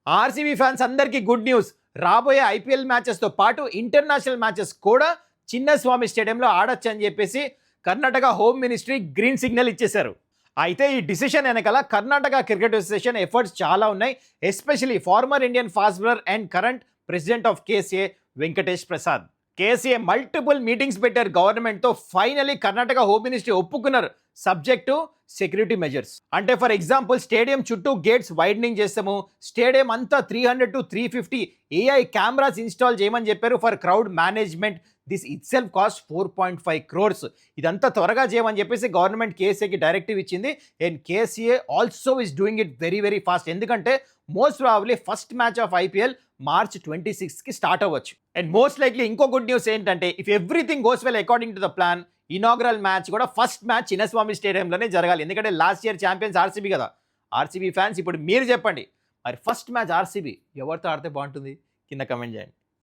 RCB fans అందరికీ good news. రాబోయే IPL మ్యాచెస్తో పాటు ఇంటర్నేషనల్ మ్యాచెస్ కూడా చిన్నస్వామి స్టేడియంలో ఆడొచ్చని చెప్పేసి Karnataka home ministry green signal ఇచ్చేశారు. అయితే ఈ డిసిషన్ వెనకాల కర్ణాటక క్రికెట్ అసోసియేషన్ ఎఫర్ట్స్ చాలా ఉన్నాయి. Especially former Indian fast bowler and current president of KCA Venkatesh Prasad. KCA multiple meetings పెట్టారు గవర్నమెంట్తో. ఫైనలీ కర్ణాటక హోమ్ మినిస్ట్రీ ఒప్పుకున్నారు, సబ్జెక్ట్ టు సెక్యూరిటీ మెజర్స్. అంటే ఫర్ ఎగ్జాంపుల్ స్టేడియం చుట్టూ గేట్స్ వైడనింగ్ చేస్తాము, స్టేడియం అంతా 300 to 350 ఏఐ కెమెరాస్ ఇన్స్టాల్ చేయమని చెప్పారు for crowd management. This it self cost 4.5 crores. ఇదంతా త్వరగా చేయమని చెప్పేసి గవర్నమెంట్ కేసీఏకి డైరెక్టివ్ ఇచ్చింది. And KCA also is doing it very very fast. ఎందుకంటే most probably first match of IPL March 26కి స్టార్ట్ అవ్వచ్చు. అండ్ మోస్ట్ లైక్లీ ఇంకో గుడ్ న్యూస్ ఏంటంటే if everything goes well according to the plan, inaugural match కూడా first match Chinnaswamy స్టేడియంలోనే జరగాలి. ఎందుకంటే last year champions RCB కదా. ఆర్సీబీ ఫ్యాన్స్ ఇప్పుడు మీరు చెప్పండి, మరి ఫస్ట్ మ్యాచ్ ఆర్సీబీ ఎవరితో ఆడితే బాగుంటుంది? కింద కమెంట్ చేయండి.